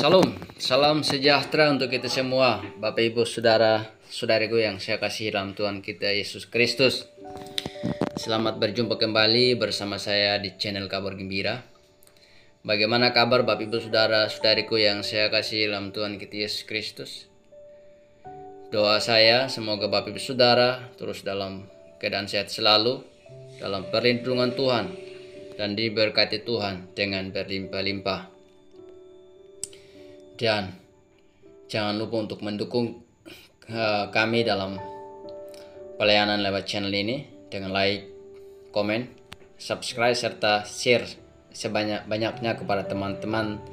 Salam, salam sejahtera untuk kita semua, Bapak Ibu Saudara, saudariku yang saya kasih dalam Tuhan kita Yesus Kristus. Selamat berjumpa kembali bersama saya di channel Kabar Gembira. Bagaimana kabar Bapak Ibu Saudara, saudariku yang saya kasih dalam Tuhan kita Yesus Kristus? Doa saya semoga Bapak Ibu Saudara terus dalam keadaan sehat selalu, dalam perlindungan Tuhan, dan diberkati Tuhan dengan berlimpah-limpah. Dan jangan lupa untuk mendukung kami dalam pelayanan lewat channel ini dengan like, komen, subscribe, serta share sebanyak-banyaknya kepada teman-teman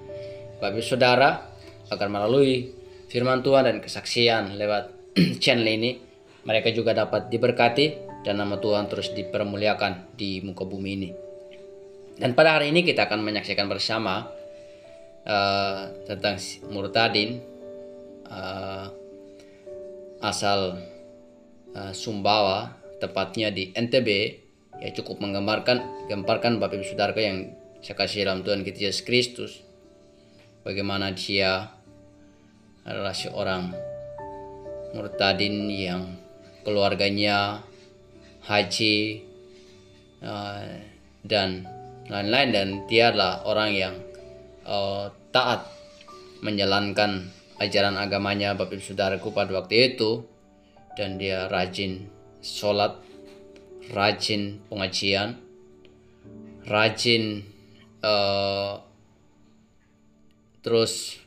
Bapak Ibu Saudara agar melalui firman Tuhan dan kesaksian lewat channel ini mereka juga dapat diberkati dan nama Tuhan terus dipermuliakan di muka bumi ini. Dan pada hari ini kita akan menyaksikan bersama tentang Murtadin asal Sumbawa, tepatnya di NTB, ya cukup menggambarkan Bapak Ibu Saudara yang saya kasih dalam Tuhan kita Yesus Kristus, bagaimana dia adalah seorang Murtadin yang keluarganya haji dan lain-lain, dan dia adalah orang yang taat menjalankan ajaran agamanya Bapak Ibu Saudaraku pada waktu itu, dan dia rajin sholat, rajin pengajian, rajin terus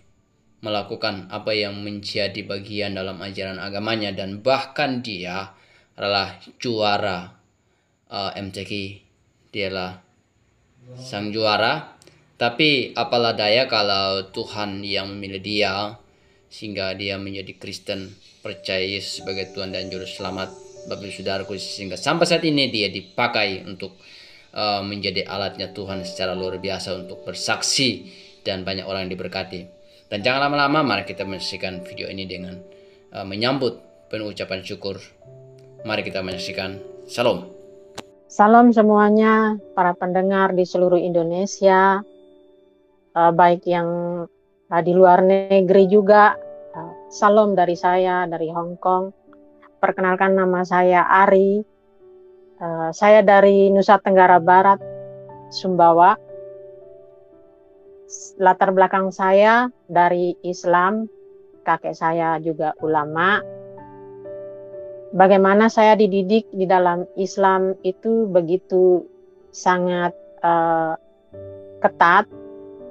melakukan apa yang menjadi bagian dalam ajaran agamanya, dan bahkan dia adalah juara MTQ, dialah sang juara. Tapi apalah daya kalau Tuhan yang memilih dia sehingga dia menjadi Kristen, percaya Yesus sebagai Tuhan dan Juru Selamat Bapak Ibu Saudaraku, sehingga sampai saat ini dia dipakai untuk menjadi alatnya Tuhan secara luar biasa untuk bersaksi dan banyak orang yang diberkati. Dan jangan lama-lama, mari kita menyaksikan video ini dengan menyambut penuh ucapan syukur. Mari kita menyaksikan. Salam. Salam semuanya para pendengar di seluruh Indonesia, baik yang di luar negeri juga. Salam dari saya dari Hong Kong. Perkenalkan, nama saya Ari. Saya dari Nusa Tenggara Barat, Sumbawa. Latar belakang saya dari Islam, kakek saya juga ulama. Bagaimana saya dididik di dalam Islam itu begitu sangat ketat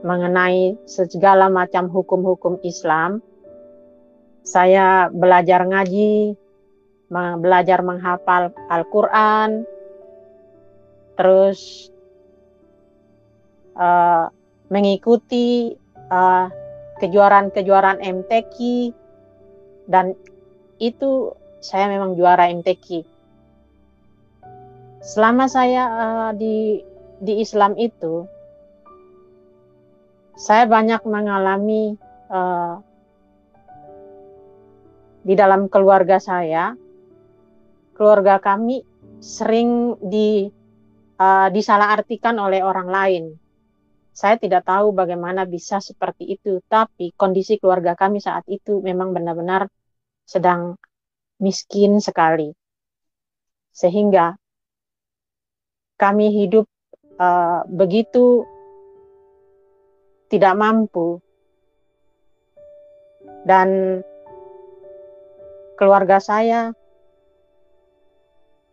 mengenai segala macam hukum-hukum Islam. Saya belajar ngaji, belajar menghafal Al-Quran, terus mengikuti kejuaraan-kejuaraan MTQ, dan itu saya memang juara MTQ. Selama saya di Islam itu, saya banyak mengalami di dalam keluarga saya, keluarga kami sering disalahartikan oleh orang lain. Saya tidak tahu bagaimana bisa seperti itu, tapi kondisi keluarga kami saat itu memang benar-benar sedang miskin sekali, sehingga kami hidup begitu tidak mampu, dan keluarga saya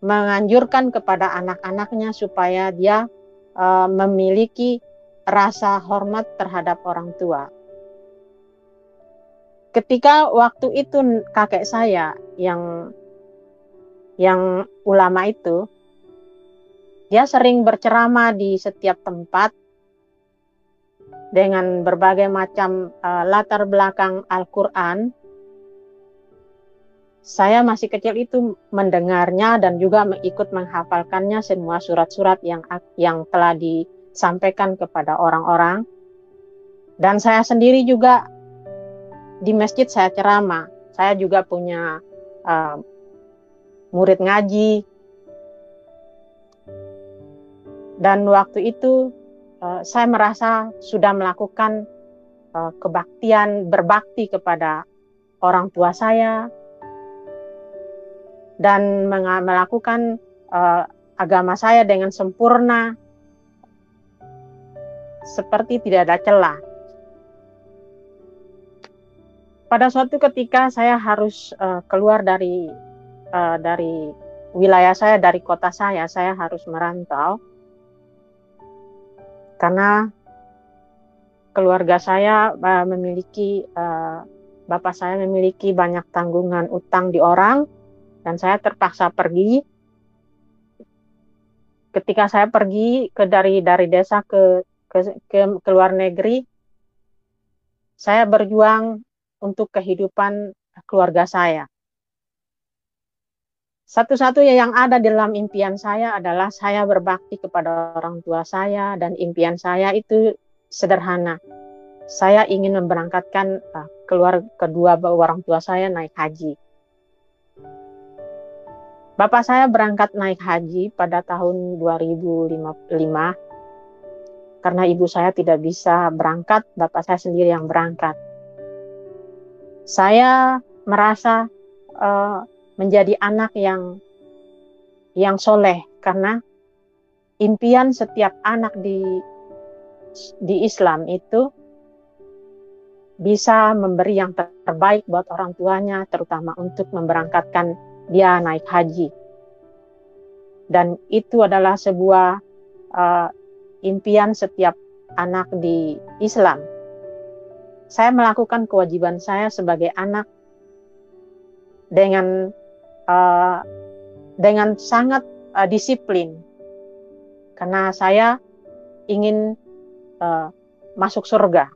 menganjurkan kepada anak-anaknya supaya dia memiliki rasa hormat terhadap orang tua. Ketika waktu itu kakek saya yang ulama itu, dia sering berceramah di setiap tempat dengan berbagai macam latar belakang Al-Quran. Saya masih kecil itu mendengarnya dan juga ikut menghafalkannya semua surat-surat yang telah disampaikan kepada orang-orang. Dan saya sendiri juga di masjid saya ceramah. Saya juga punya murid ngaji. Dan waktu itu saya merasa sudah melakukan kebaktian, berbakti kepada orang tua saya, dan melakukan agama saya dengan sempurna, seperti tidak ada celah. Pada suatu ketika saya harus keluar dari wilayah saya, dari kota saya harus merantau karena keluarga saya bapak saya memiliki banyak tanggungan utang di orang, dan saya terpaksa pergi. Ketika saya pergi dari desa ke luar negeri, saya berjuang untuk kehidupan keluarga saya. Satu-satunya yang ada dalam impian saya adalah saya berbakti kepada orang tua saya, dan impian saya itu sederhana. Saya ingin memberangkatkan kedua orang tua saya naik haji. Bapak saya berangkat naik haji pada tahun 2005. Karena ibu saya tidak bisa berangkat, bapak saya sendiri yang berangkat. Saya merasa menjadi anak yang soleh, karena impian setiap anak di Islam itu bisa memberi yang terbaik buat orang tuanya, terutama untuk memberangkatkan dia naik haji. Dan itu adalah sebuah impian setiap anak di Islam. Saya melakukan kewajiban saya sebagai anak dengan sangat disiplin, karena saya ingin masuk surga.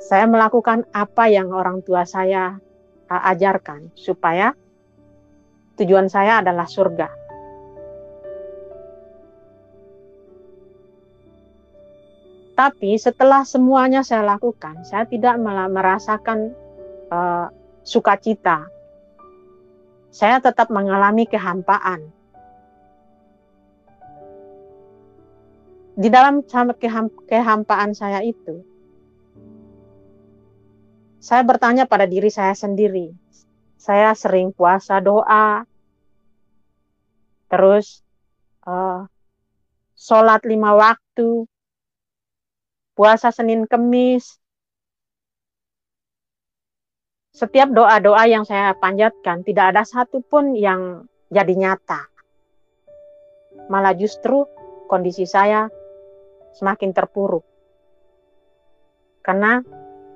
Saya melakukan apa yang orang tua saya ajarkan, supaya tujuan saya adalah surga. Tapi setelah semuanya saya lakukan, saya tidak merasakan sukacita. Saya tetap mengalami kehampaan. Di dalam kehampaan saya itu, saya bertanya pada diri saya sendiri. Saya sering puasa doa, terus sholat 5 waktu, puasa Senin Kemis. Setiap doa-doa yang saya panjatkan, tidak ada satupun yang jadi nyata. Malah justru kondisi saya semakin terpuruk. Karena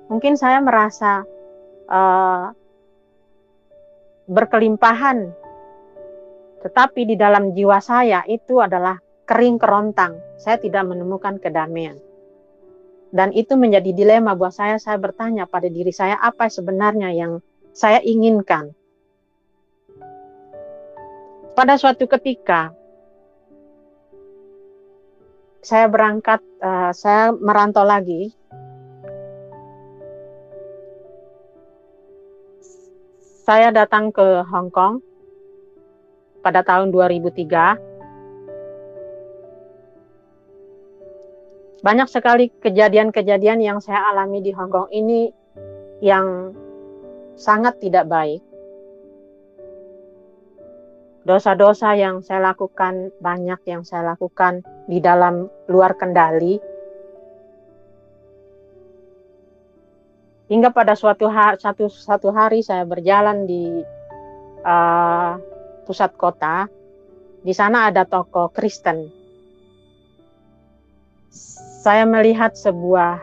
mungkin saya merasa berkelimpahan, tetapi di dalam jiwa saya itu adalah kering kerontang. Saya tidak menemukan kedamaian. Dan itu menjadi dilema buat saya. Saya bertanya pada diri saya, apa sebenarnya yang saya inginkan. Pada suatu ketika, saya berangkat, saya merantau lagi. Saya datang ke Hong Kong pada tahun 2003. Banyak sekali kejadian-kejadian yang saya alami di Hong Kong ini yang sangat tidak baik. Dosa-dosa yang saya lakukan, banyak yang saya lakukan di dalam luar kendali. Hingga pada suatu hari saya berjalan di pusat kota. Di sana ada toko Kristen. Saya melihat sebuah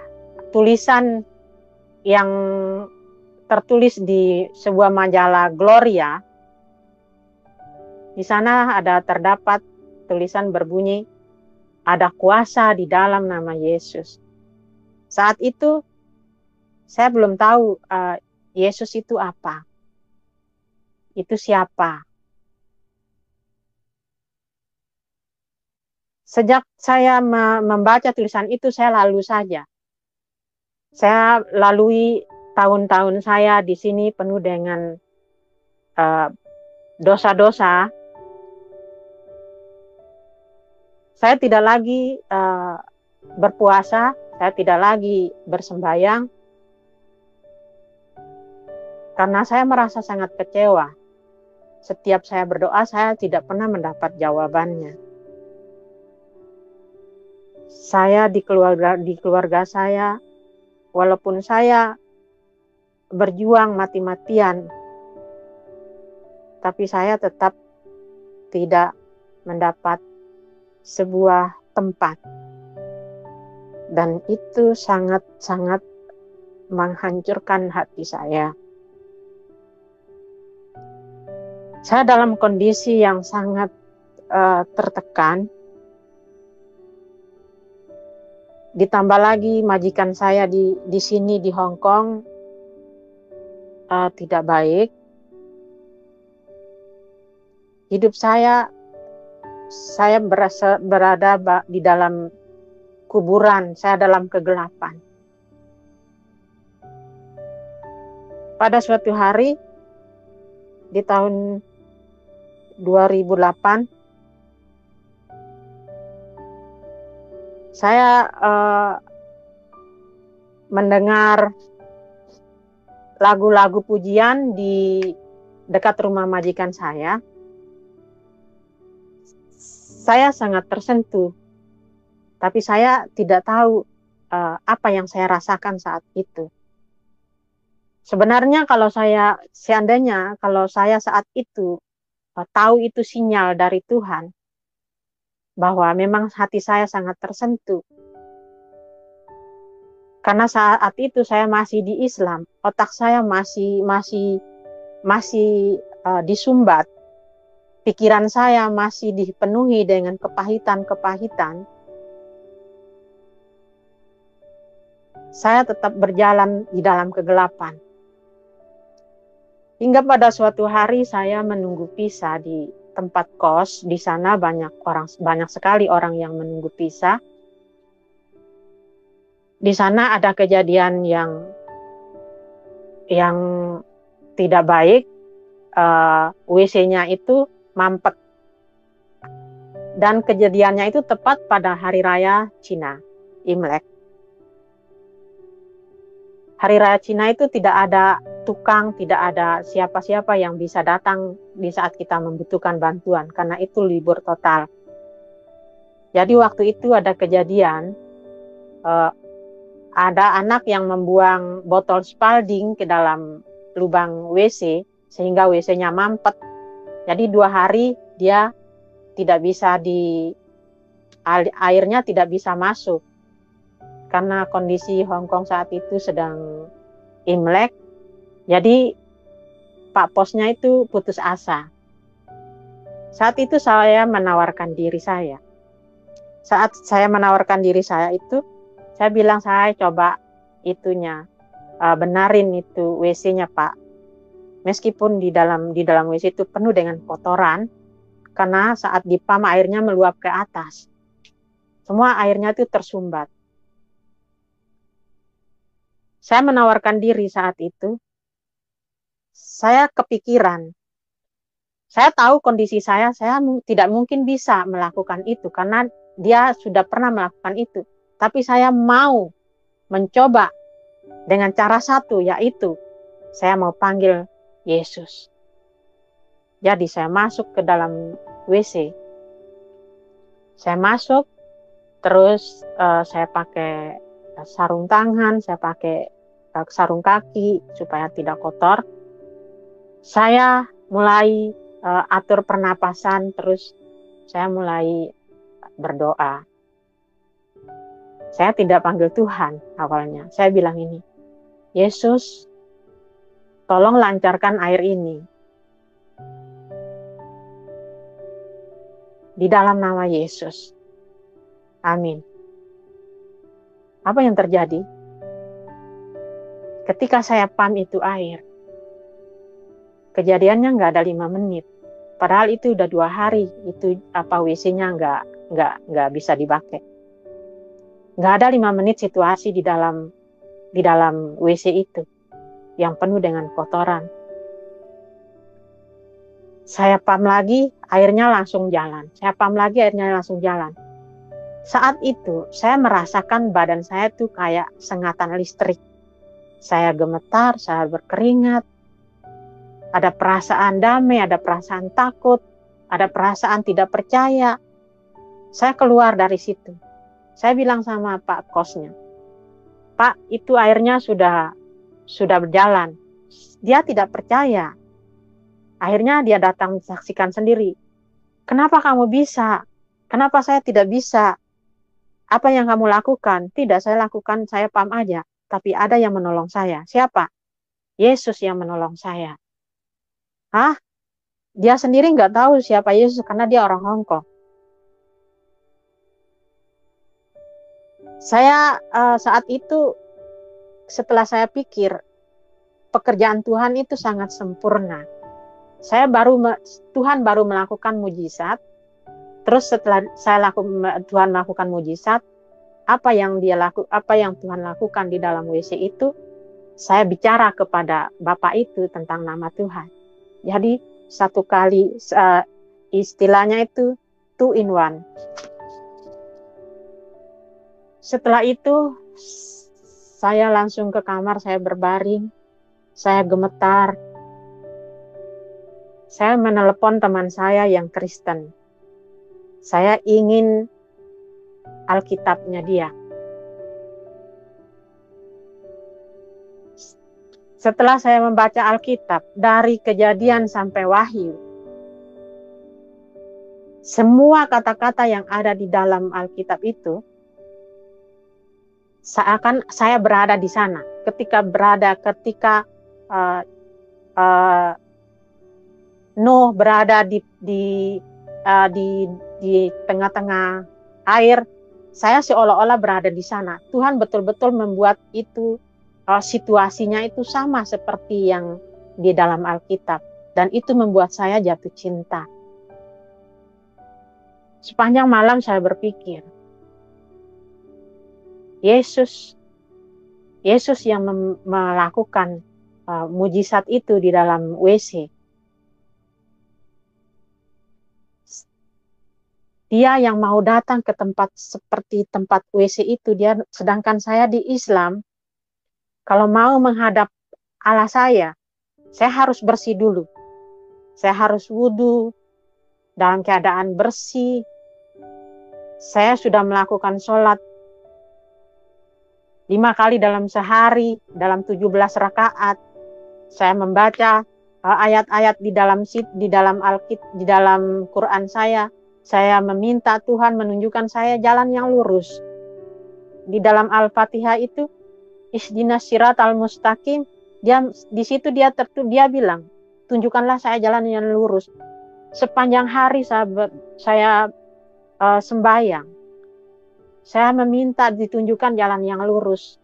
tulisan yang tertulis di sebuah majalah Gloria. Di sana terdapat tulisan berbunyi, ada kuasa di dalam nama Yesus. Saat itu saya belum tahu Yesus itu apa. Itu siapa. Sejak saya membaca tulisan itu, saya lalu saja. Saya lalui tahun-tahun saya di sini penuh dengan dosa-dosa. Saya tidak lagi berpuasa, saya tidak lagi bersembahyang, karena saya merasa sangat kecewa. Setiap saya berdoa, saya tidak pernah mendapat jawabannya. Saya di keluarga saya, walaupun saya berjuang mati-matian, tapi saya tetap tidak mendapat sebuah tempat. Dan itu sangat-sangat menghancurkan hati saya. Saya dalam kondisi yang sangat tertekan. Ditambah lagi majikan saya di sini di Hong Kong tidak baik. Hidup saya berada di dalam kuburan, saya dalam kegelapan. Pada suatu hari di tahun 2008, saya mendengar lagu-lagu pujian di dekat rumah majikan saya. Saya sangat tersentuh, tapi saya tidak tahu apa yang saya rasakan saat itu. Sebenarnya seandainya kalau saya saat itu tahu itu sinyal dari Tuhan, bahwa memang hati saya sangat tersentuh. Karena saat itu saya masih di Islam, otak saya masih disumbat. Pikiran saya masih dipenuhi dengan kepahitan-kepahitan. Saya tetap berjalan di dalam kegelapan. Hingga pada suatu hari saya menunggu pisah di tempat kos. Di sana banyak sekali orang yang menunggu pisah. Di sana ada kejadian yang tidak baik. WC-nya itu mampet. Dan kejadiannya itu tepat pada hari raya Cina, Imlek. Hari raya Cina itu tidak ada tukang, tidak ada siapa-siapa yang bisa datang di saat kita membutuhkan bantuan, karena itu libur total. Jadi waktu itu ada kejadian, ada anak yang membuang botol Spalding ke dalam lubang WC, sehingga WC-nya mampet. Jadi 2 hari dia tidak bisa airnya tidak bisa masuk. Karena kondisi Hong Kong saat itu sedang Imlek. Jadi Pak Posnya itu putus asa. Saat itu saya menawarkan diri saya. Saat saya menawarkan diri saya itu, saya bilang saya coba benarin itu WC-nya Pak. Meskipun di dalam WC itu penuh dengan kotoran, karena saat dipam airnya meluap ke atas. Semua airnya itu tersumbat. Saya menawarkan diri saat itu. Saya kepikiran. Saya tahu kondisi saya tidak mungkin bisa melakukan itu, karena dia sudah pernah melakukan itu. Tapi saya mau mencoba dengan cara satu, yaitu saya mau panggil Yesus. Jadi saya masuk ke dalam WC. Saya masuk, terus saya pakai sarung tangan, saya pakai sarung kaki supaya tidak kotor. Saya mulai atur pernapasan, terus saya mulai berdoa. Saya tidak panggil Tuhan awalnya. Saya bilang ini, Yesus, tolong lancarkan air ini. Di dalam nama Yesus. Amin. Apa yang terjadi? Ketika saya pam itu air, kejadiannya nggak ada 5 menit. Padahal itu udah 2 hari, itu WC-nya nggak bisa dipakai. Nggak ada 5 menit situasi di dalam WC itu yang penuh dengan kotoran. Saya pam lagi, airnya langsung jalan. Saya pam lagi, airnya langsung jalan. Saat itu saya merasakan badan saya tuh kayak sengatan listrik. Saya gemetar, saya berkeringat. Ada perasaan damai, ada perasaan takut, ada perasaan tidak percaya. Saya keluar dari situ. Saya bilang sama Pak kosnya, Pak, itu airnya sudah berjalan. Dia tidak percaya. Akhirnya dia datang saksikan sendiri. Kenapa kamu bisa? Kenapa saya tidak bisa? Apa yang kamu lakukan? Tidak, saya lakukan, saya paham aja. Tapi ada yang menolong saya. Siapa? Yesus yang menolong saya. Hah? Dia sendiri nggak tahu siapa Yesus karena dia orang Hong Kong. Saya saat itu, setelah saya pikir, pekerjaan Tuhan itu sangat sempurna. Tuhan baru melakukan mujizat. Terus setelah Tuhan melakukan mujizat, apa yang Tuhan lakukan di dalam WC itu, saya bicara kepada Bapak itu tentang nama Tuhan. Jadi satu kali, istilahnya itu 2 in 1. Setelah itu saya langsung ke kamar, saya berbaring, saya gemetar. Saya menelepon teman saya yang Kristen. Saya ingin Alkitabnya dia. Setelah saya membaca Alkitab, dari Kejadian sampai Wahyu, semua kata-kata yang ada di dalam Alkitab itu, seakan saya berada di sana. Ketika Nuh berada di tengah-tengah air, saya seolah-olah berada di sana. Tuhan betul-betul membuat itu, situasinya itu sama seperti yang di dalam Alkitab. Dan itu membuat saya jatuh cinta. Sepanjang malam saya berpikir, Yesus yang melakukan mujizat itu di dalam WC. Dia yang mau datang ke tempat seperti tempat WC itu, sedangkan saya di Islam, kalau mau menghadap Allah saya harus bersih dulu. Saya harus wudhu dalam keadaan bersih. Saya sudah melakukan sholat 5 kali dalam sehari, dalam 17 rakaat. Saya membaca ayat-ayat di dalam Quran saya. Saya meminta Tuhan menunjukkan saya jalan yang lurus. Di dalam Al-Fatihah itu, Ihdinas siratal mustaqim, di situ dia bilang, tunjukkanlah saya jalan yang lurus. Sepanjang hari saya sembahyang. Saya meminta ditunjukkan jalan yang lurus.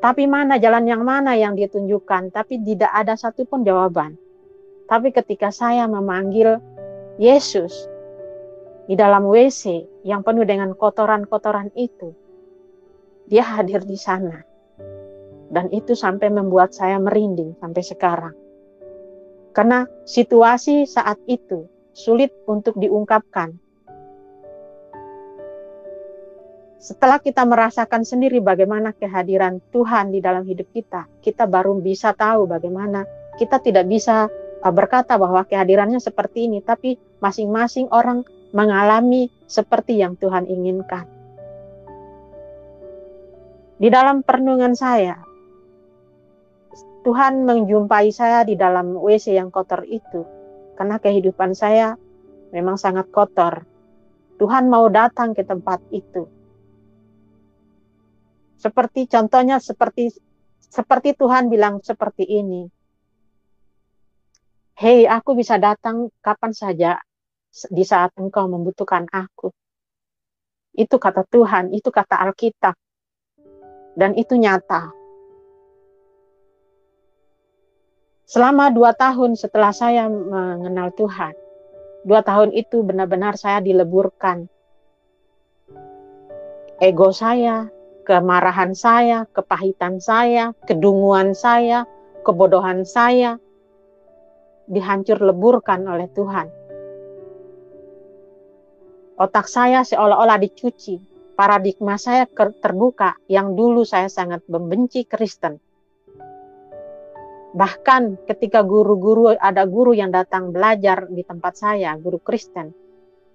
Tapi jalan yang mana yang ditunjukkan? Tapi tidak ada satupun jawaban. Tapi ketika saya memanggil Yesus di dalam WC yang penuh dengan kotoran-kotoran itu, dia hadir di sana. Dan itu sampai membuat saya merinding sampai sekarang. Karena situasi saat itu sulit untuk diungkapkan. Setelah kita merasakan sendiri bagaimana kehadiran Tuhan di dalam hidup kita, kita baru bisa tahu bagaimana kita tidak bisa berkata bahwa kehadirannya seperti ini, tapi masing-masing orang mengalami seperti yang Tuhan inginkan. Di dalam perenungan saya, Tuhan menjumpai saya di dalam WC yang kotor itu, karena kehidupan saya memang sangat kotor. Tuhan mau datang ke tempat itu. Contohnya seperti Tuhan bilang seperti ini. Hei, aku bisa datang kapan saja di saat engkau membutuhkan aku. Itu kata Tuhan, itu kata Alkitab. Dan itu nyata. Selama 2 tahun setelah saya mengenal Tuhan, 2 tahun itu benar-benar saya dileburkan. Ego saya, kemarahan saya, kepahitan saya, kedunguan saya, kebodohan saya, dihancur leburkan oleh Tuhan. Otak saya seolah-olah dicuci. Paradigma saya terbuka, yang dulu saya sangat membenci Kristen. Bahkan ketika ada guru yang datang belajar di tempat saya, guru Kristen,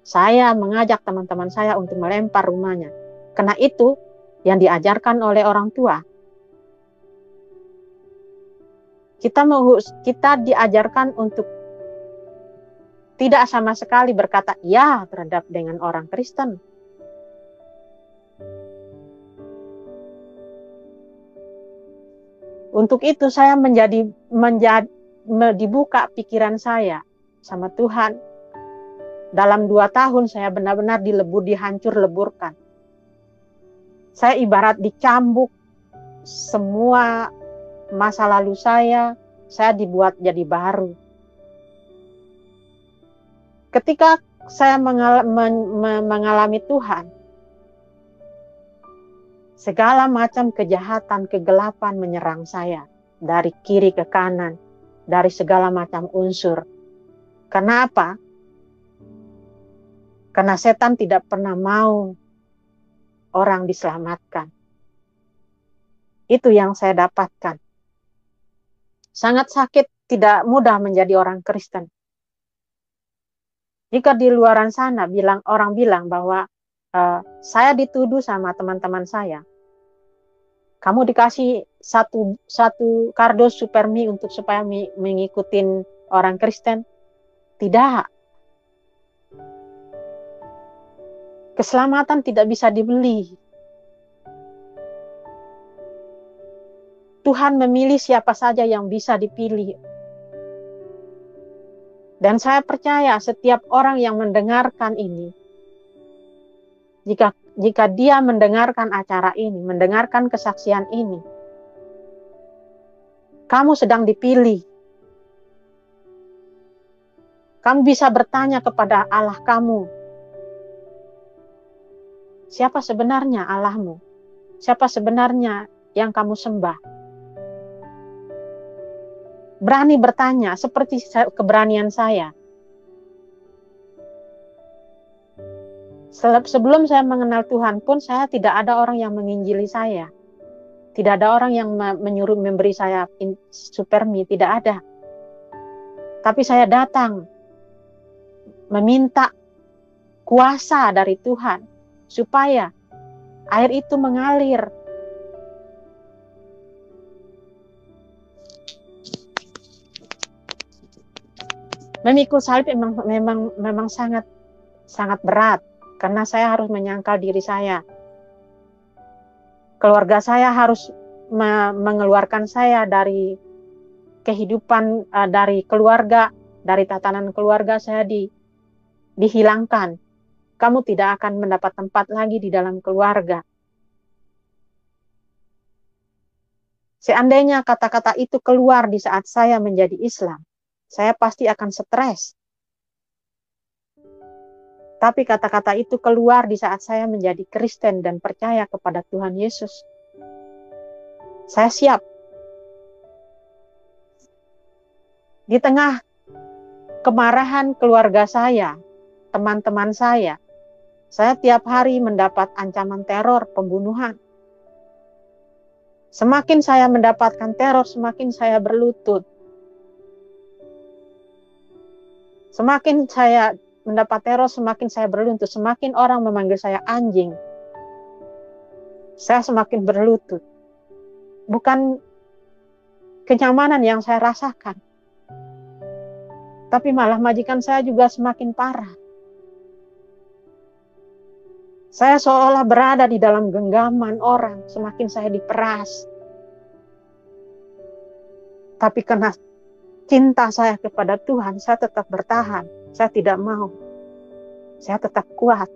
saya mengajak teman-teman saya untuk melempar rumahnya. Karena itu yang diajarkan oleh orang tua. Kita diajarkan untuk tidak sama sekali berkata ya terhadap dengan orang Kristen. Untuk itu saya dibuka pikiran saya sama Tuhan. Dalam 2 tahun saya benar-benar dihancur leburkan. Saya ibarat dicambuk semua masa lalu saya dibuat jadi baru. Ketika saya mengalami Tuhan, segala macam kejahatan, kegelapan menyerang saya. Dari kiri ke kanan, dari segala macam unsur. Karena apa? Karena setan tidak pernah mau orang diselamatkan. Itu yang saya dapatkan. Sangat sakit, tidak mudah menjadi orang Kristen. Jika di luaran sana orang bilang bahwa saya dituduh sama teman-teman saya, kamu dikasih satu kardus supermi untuk supaya mengikutin orang Kristen. Tidak. Keselamatan tidak bisa dibeli. Tuhan memilih siapa saja yang bisa dipilih. Dan saya percaya setiap orang yang mendengarkan ini, jika dia mendengarkan acara ini, mendengarkan kesaksian ini, kamu sedang dipilih. Kamu bisa bertanya kepada Allah kamu, siapa sebenarnya Allahmu? Siapa sebenarnya yang kamu sembah? Berani bertanya seperti keberanian saya. Sebelum saya mengenal Tuhan pun, saya tidak ada orang yang menginjili saya. Tidak ada orang yang menyuruh memberi saya supermi, tidak ada. Tapi saya datang meminta kuasa dari Tuhan supaya air itu mengalir. Memikul salib memang sangat berat. Karena saya harus menyangkal diri saya. Keluarga saya harus mengeluarkan saya dari kehidupan, dari keluarga, dari tatanan keluarga saya dihilangkan. Kamu tidak akan mendapat tempat lagi di dalam keluarga. Seandainya kata-kata itu keluar di saat saya menjadi Islam, saya pasti akan stres. Tapi kata-kata itu keluar di saat saya menjadi Kristen dan percaya kepada Tuhan Yesus. Saya siap. Di tengah kemarahan keluarga saya, teman-teman saya tiap hari mendapat ancaman teror, pembunuhan. Semakin saya mendapatkan teror, semakin saya berlutut. Semakin saya mendapat teror, semakin saya berlutut. Semakin orang memanggil saya anjing, saya semakin berlutut. Bukan kenyamanan yang saya rasakan, tapi malah majikan saya juga semakin parah. Saya seolah berada di dalam genggaman orang, semakin saya diperas. Tapi karena cinta saya kepada Tuhan, saya tetap bertahan. Saya tidak mau. Saya tetap kuat.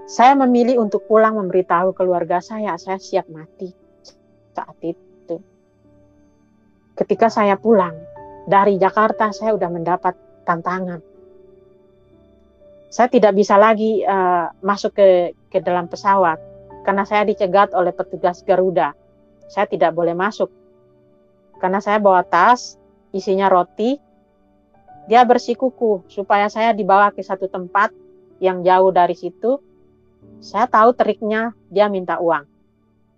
Saya memilih untuk pulang memberitahu keluarga saya siap mati saat itu. Ketika saya pulang dari Jakarta, saya sudah mendapat tantangan. Saya tidak bisa lagi masuk ke dalam pesawat karena saya dicegat oleh petugas Garuda. Saya tidak boleh masuk karena saya bawa tas isinya roti. Dia bersikuku supaya saya dibawa ke satu tempat yang jauh dari situ. Saya tahu triknya, dia minta uang.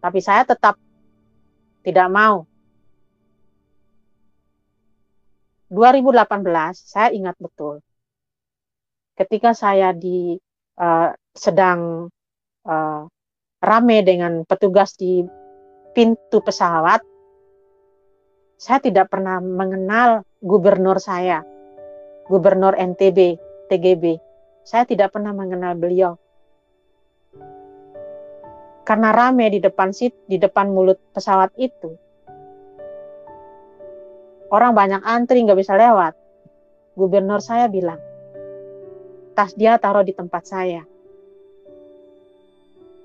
Tapi saya tetap tidak mau. 2018, saya ingat betul. Ketika saya sedang rame dengan petugas di pintu pesawat, saya tidak pernah mengenal gubernur saya, gubernur NTB, TGB. Saya tidak pernah mengenal beliau. Karena rame di depan mulut pesawat itu. Orang banyak antri, nggak bisa lewat. Gubernur saya bilang, tas dia taruh di tempat saya.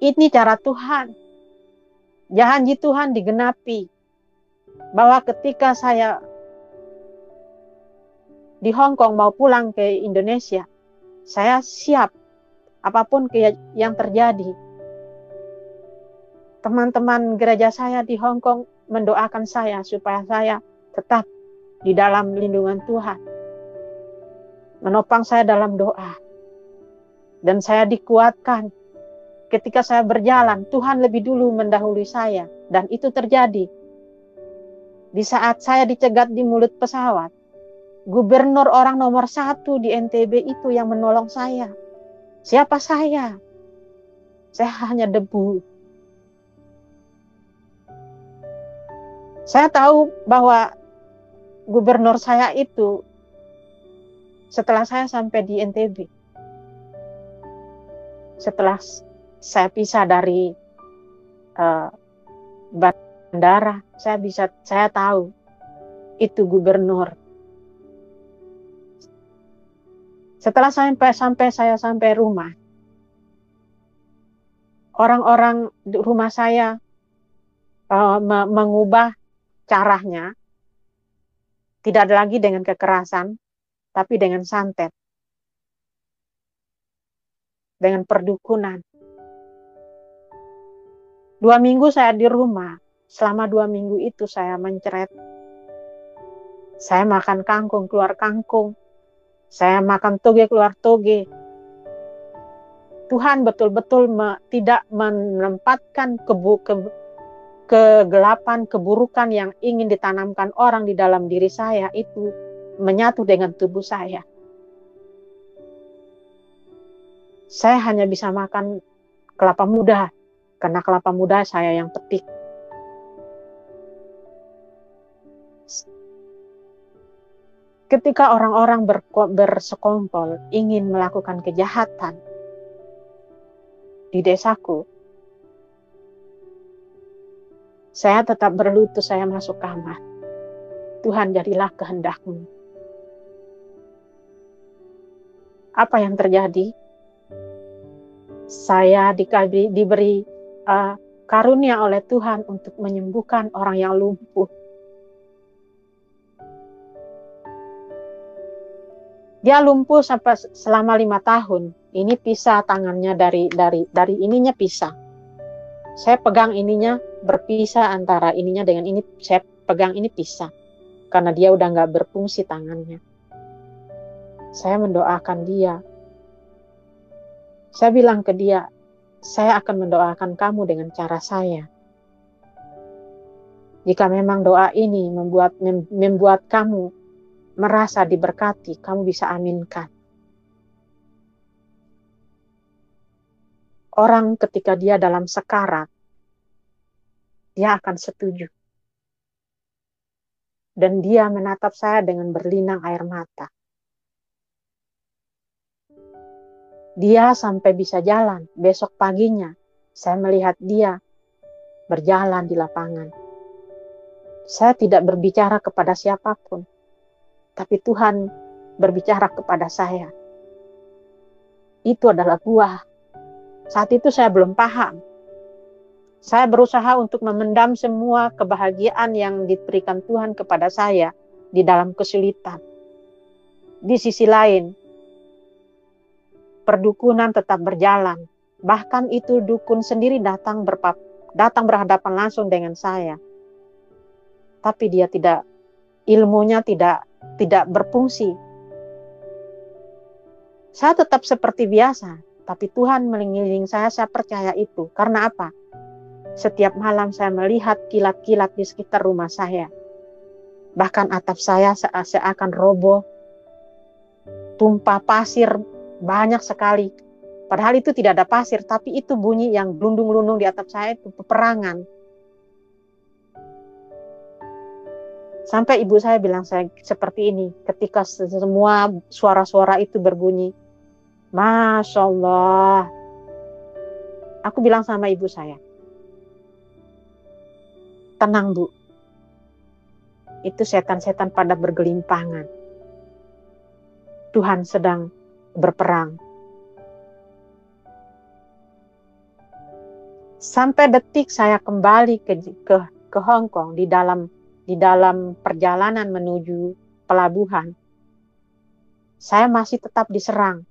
Ini cara Tuhan. Janji Tuhan digenapi. Bahwa ketika saya di Hong Kong mau pulang ke Indonesia, saya siap apapun yang terjadi. Teman-teman gereja saya di Hong Kong mendoakan saya supaya saya tetap di dalam lindungan Tuhan. Menopang saya dalam doa. Dan saya dikuatkan. Ketika saya berjalan, Tuhan lebih dulu mendahului saya. Dan itu terjadi. Di saat saya dicegat di mulut pesawat, gubernur orang nomor 1 di NTB itu yang menolong saya. Siapa saya? Saya hanya debu. Saya tahu bahwa gubernur saya itu setelah saya sampai di NTB, setelah saya pisah dari bandara, saya tahu itu gubernur. Setelah saya sampai rumah, orang-orang di rumah saya mengubah caranya. Tidak lagi dengan kekerasan, tapi dengan santet. Dengan perdukunan. 2 minggu saya di rumah. Selama 2 minggu itu saya mencret. Saya makan kangkung, keluar kangkung. Saya makan toge, keluar toge. Tuhan betul-betul tidak menempatkan kegelapan, keburukan yang ingin ditanamkan orang di dalam diri saya itu menyatu dengan tubuh saya. Saya hanya bisa makan kelapa muda, karena kelapa muda saya yang petik. Ketika orang-orang bersekongkol ingin melakukan kejahatan di desaku, saya tetap berlutut, saya masuk kamar. Tuhan, jadilah kehendak-Mu. Apa yang terjadi? Saya diberi karunia oleh Tuhan untuk menyembuhkan orang yang lumpuh. Dia lumpuh sampai selama 5 tahun. Ini pisah tangannya dari ininya pisah. Saya pegang ininya berpisah antara ininya dengan ini. Saya pegang ini pisah. Karena dia udah gak berfungsi tangannya. Saya mendoakan dia. Saya bilang ke dia, saya akan mendoakan kamu dengan cara saya. Jika memang doa ini membuat kamu merasa diberkati, kamu bisa aminkan. Orang ketika dia dalam sekarat, dia akan setuju. Dan dia menatap saya dengan berlinang air mata. Dia sampai bisa jalan. Besok paginya, saya melihat dia berjalan di lapangan. Saya tidak berbicara kepada siapapun. Tapi Tuhan berbicara kepada saya. Itu adalah buah. Saat itu saya belum paham. Saya berusaha untuk memendam semua kebahagiaan yang diberikan Tuhan kepada saya di dalam kesulitan. Di sisi lain, perdukunan tetap berjalan. Bahkan itu dukun sendiri datang berhadapan langsung dengan saya. Tapi dia tidak ilmunya tidak berfungsi. Saya tetap seperti biasa, tapi Tuhan mengelilingi saya percaya itu. Karena apa? Setiap malam saya melihat kilat-kilat di sekitar rumah saya. Bahkan atap saya seakan roboh, tumpah pasir banyak sekali. Padahal itu tidak ada pasir, tapi itu bunyi yang gelundung-gelundung di atap saya itu peperangan. Sampai ibu saya bilang saya seperti ini, ketika semua suara-suara itu berbunyi, Masya Allah. Aku bilang sama ibu saya, tenang Bu, itu setan-setan pada bergelimpangan. Tuhan sedang berperang. Sampai detik saya kembali ke Hong Kong di dalam perjalanan menuju pelabuhan, saya masih tetap diserang.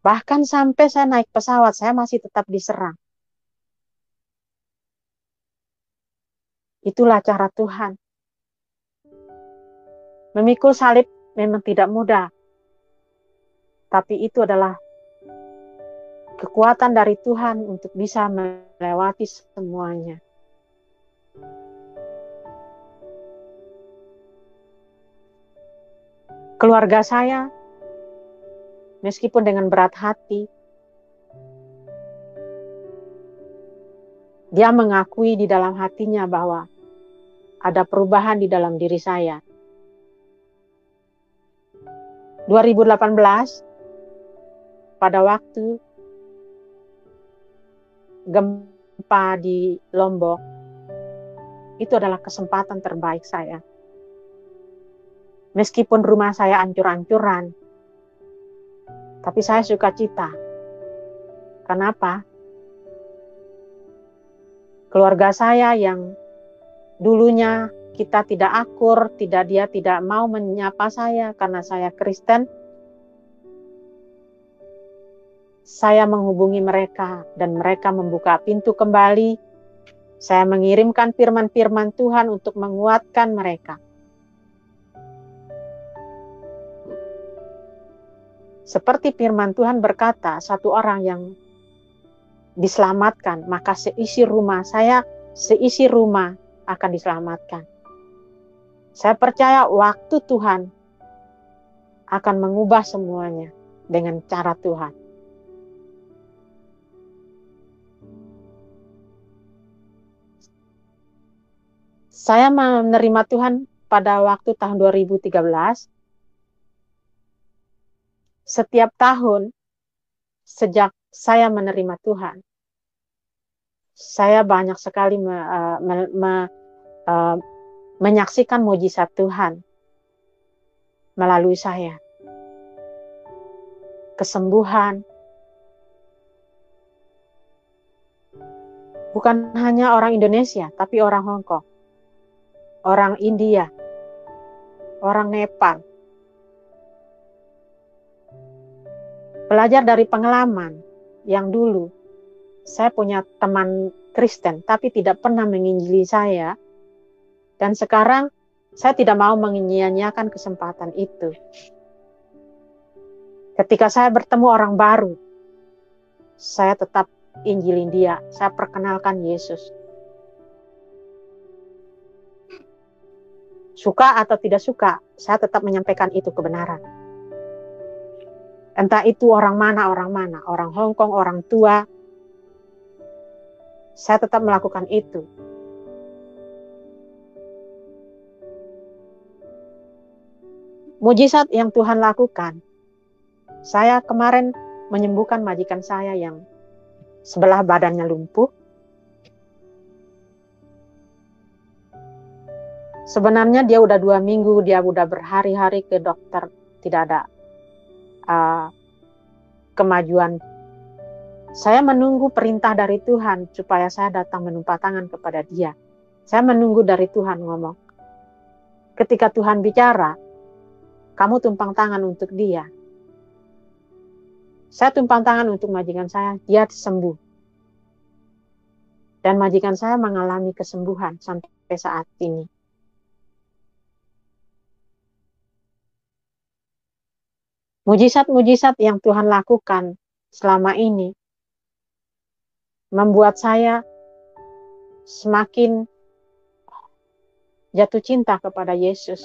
Bahkan sampai saya naik pesawat, saya masih tetap diserang. Itulah cara Tuhan. Memikul salib memang tidak mudah, tapi itu adalah kekuatan dari Tuhan untuk bisa melewati semuanya. Keluarga saya, meskipun dengan berat hati, dia mengakui di dalam hatinya bahwa ada perubahan di dalam diri saya. 2018, pada waktu gempa di Lombok, itu adalah kesempatan terbaik saya. Meskipun rumah saya hancur-hancuran, tapi saya sukacita. Kenapa? Keluarga saya yang dulunya kita tidak akur, dia tidak mau menyapa saya karena saya Kristen, saya menghubungi mereka dan mereka membuka pintu kembali. Saya mengirimkan firman-firman Tuhan untuk menguatkan mereka. Seperti firman Tuhan berkata, satu orang yang diselamatkan, maka seisi rumah akan diselamatkan. Saya percaya waktu Tuhan akan mengubah semuanya dengan cara Tuhan. Saya menerima Tuhan pada waktu tahun 2013. Setiap tahun sejak saya menerima Tuhan, saya banyak sekali menyaksikan mujizat Tuhan melalui saya. Kesembuhan. Bukan hanya orang Indonesia, tapi orang Hong Kong, orang India, orang Nepal. Belajar dari pengalaman yang dulu saya punya teman Kristen tapi tidak pernah menginjili saya, dan sekarang saya tidak mau menyia-nyiakan kesempatan itu. Ketika saya bertemu orang baru, saya tetap injilin dia, saya perkenalkan Yesus. Suka atau tidak suka, saya tetap menyampaikan itu kebenaran. Entah itu orang mana, orang Hong Kong, orang tua, saya tetap melakukan itu. Mujizat yang Tuhan lakukan, saya kemarin menyembuhkan majikan saya yang sebelah badannya lumpuh. Sebenarnya dia udah 2 minggu, dia udah berhari-hari ke dokter, tidak ada kemajuan. Saya menunggu perintah dari Tuhan supaya saya datang menumpah tangan kepada dia. Saya menunggu dari Tuhan ngomong. Ketika Tuhan bicara, kamu tumpang tangan untuk dia. Saya tumpang tangan untuk majikan saya, dia sembuh. Dan majikan saya mengalami kesembuhan sampai sampai saat ini. Mujizat-mujizat yang Tuhan lakukan selama ini membuat saya semakin jatuh cinta kepada Yesus.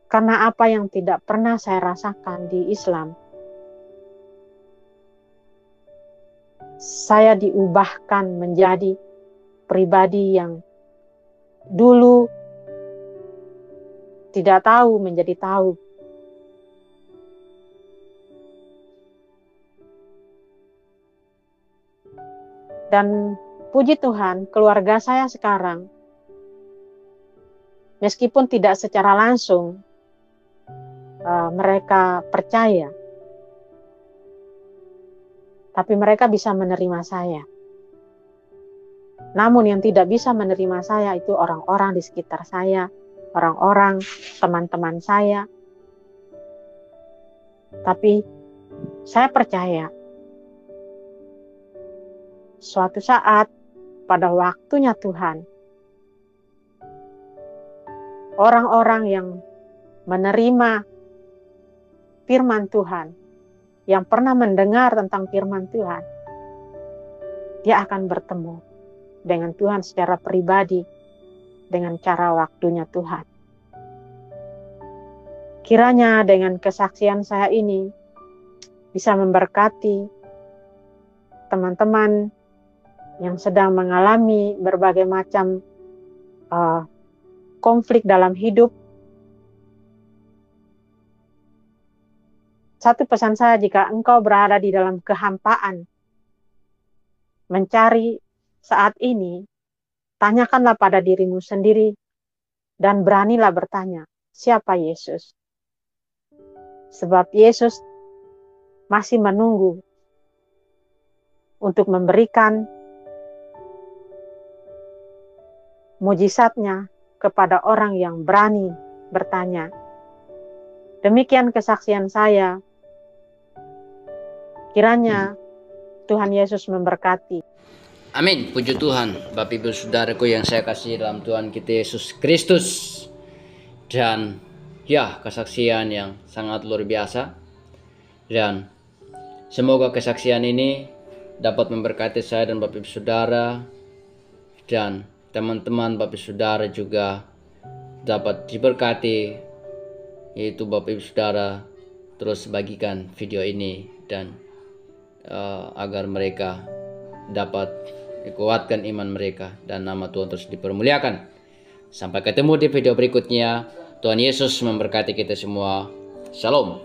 Karena apa yang tidak pernah saya rasakan di Islam, saya diubahkan menjadi pribadi yang dulu tidak tahu menjadi tahu. Dan puji Tuhan, keluarga saya sekarang, meskipun tidak secara langsung mereka percaya, tapi mereka bisa menerima saya. Namun yang tidak bisa menerima saya itu orang-orang di sekitar saya, orang-orang, teman-teman saya. Tapi saya percaya suatu saat pada waktunya Tuhan, orang-orang yang menerima firman Tuhan, yang pernah mendengar tentang firman Tuhan, dia akan bertemu dengan Tuhan secara pribadi dengan cara waktunya Tuhan. Kiranya dengan kesaksian saya ini bisa memberkati teman-teman yang sedang mengalami berbagai macam konflik dalam hidup. Satu pesan saya, jika engkau berada di dalam kehampaan, mencari saat ini, tanyakanlah pada dirimu sendiri dan beranilah bertanya, siapa Yesus? Sebab Yesus masih menunggu untuk memberikan mujizatnya kepada orang yang berani bertanya. Demikian kesaksian saya. Kiranya Tuhan Yesus memberkati. Amin. Puji Tuhan, Bapak Ibu Saudaraku yang saya kasih dalam Tuhan kita Yesus Kristus. Dan ya, kesaksian yang sangat luar biasa. Dan semoga kesaksian ini dapat memberkati saya dan Bapak Ibu Saudara, dan teman-teman Bapak Ibu Saudara juga dapat diberkati, yaitu Bapak Ibu Saudara terus bagikan video ini dan agar mereka dapat dikuatkan iman mereka dan nama Tuhan terus dipermuliakan. Sampai ketemu di video berikutnya. Tuhan Yesus memberkati kita semua. Shalom.